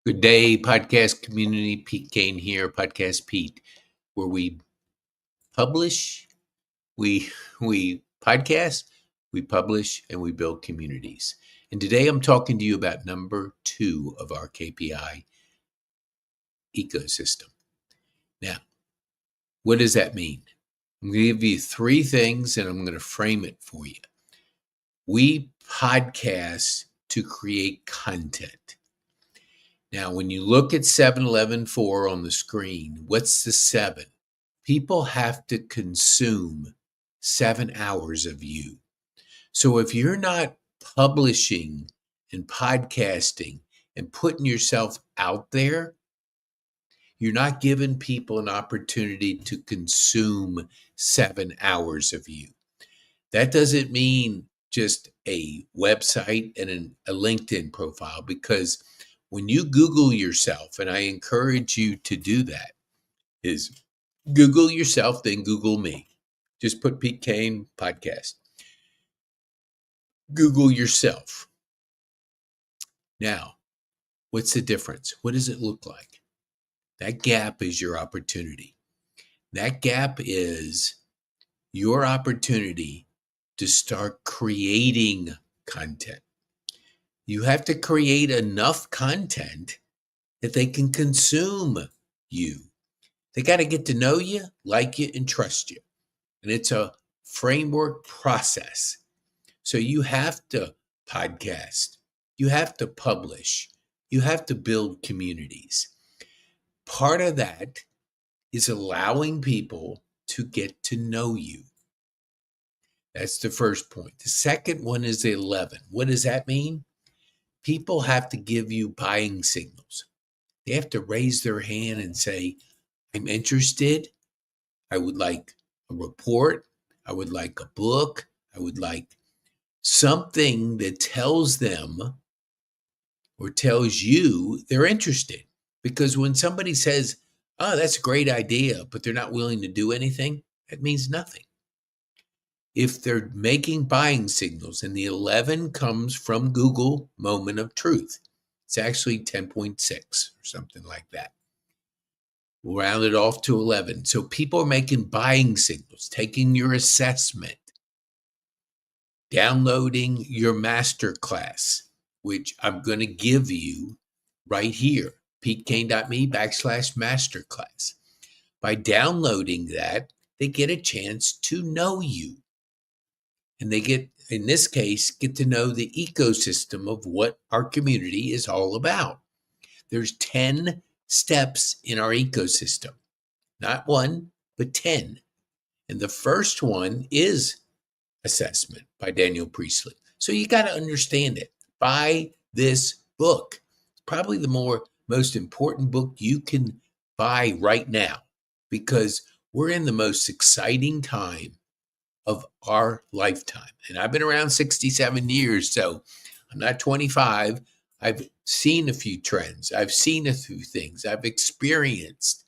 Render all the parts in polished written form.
Good day, podcast community. Pete Kane here, Podcast Pete, where we publish, we we podcast, we publish, and we build communities. And today I'm talking to you about number 2 of our KPI ecosystem. Now, what does that mean? I'm going to give you 3 things, and I'm going to frame it for you. We podcast to create content. Now, when you look at 7-11-4 on the screen, what's the 7? People have to consume 7 hours of you. So if you're not publishing and podcasting and putting yourself out there, you're not giving people an opportunity to consume 7 hours of you. That doesn't mean just a website and a LinkedIn profile, because when you Google yourself, and I encourage you to do that, is Google yourself, then Google me. Just put Pete Kane podcast. Google yourself. Now, what's the difference? What does it look like? That gap is your opportunity. That gap is your opportunity to start creating content. You have to create enough content that they can consume you. They got to get to know you, like you, and trust you. And it's a framework process. So you have to podcast. You have to publish. You have to build communities. Part of that is allowing people to get to know you. That's the first point. The second one is 11. What does that mean? People have to give you buying signals. They have to raise their hand and say, I'm interested. I would like a report. I would like a book. I would like something that tells them or tells you they're interested. Because when somebody says, oh, that's a great idea, but they're not willing to do anything, that means nothing. If they're making buying signals, and the 11 comes from Google Moment of Truth, it's actually 10.6 or something like that. We'll round it off to 11. So people are making buying signals, taking your assessment, downloading your masterclass, which I'm going to give you right here, petekane.me/masterclass. By downloading that, they get a chance to know you. And they get, in this case, get to know the ecosystem of what our community is all about. There's 10 steps in our ecosystem, not 1, but 10. And the first one is Assessment by Daniel Priestley. So you got to understand it. Buy this book. Probably the most important book you can buy right now, because we're in the most exciting time of our lifetime. And I've been around 67 years, so I'm not 25. I've seen a few trends. I've seen a few things. I've experienced.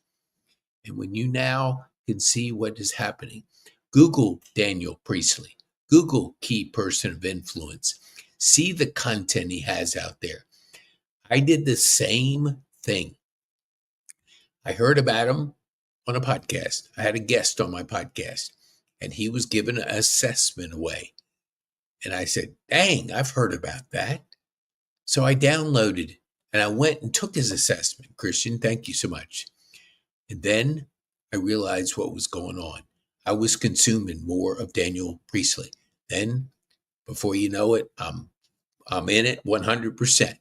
And when you now can see what is happening, Google Daniel Priestley. Google key person of influence. See the content he has out there. I did the same thing. I heard about him on a podcast. I had a guest on my podcast, and he was giving an assessment away. And I said, dang, I've heard about that. So I downloaded and I went and took his assessment. Christian, thank you so much. And then I realized what was going on. I was consuming more of Daniel Priestley. Then, before you know it, I'm in it 100%.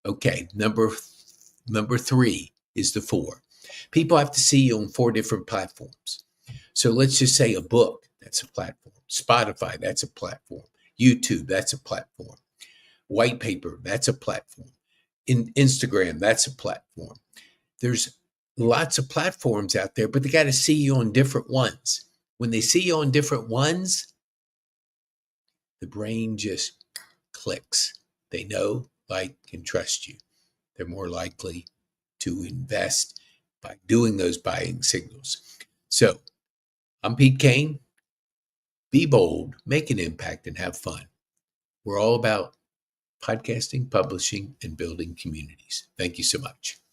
Okay, number 3 is the 4. People have to see you on 4 different platforms. So let's just say a book, that's a platform. Spotify, that's a platform. YouTube, that's a platform. White paper, that's a platform. In Instagram, that's a platform. There's lots of platforms out there, but they got to see you on different ones. When they see you on different ones, the brain just clicks. They know, like, and trust you. They're more likely to invest by doing those buying signals. So, I'm Pete Kane. Be bold, make an impact, and have fun. We're all about podcasting, publishing, and building communities. Thank you so much.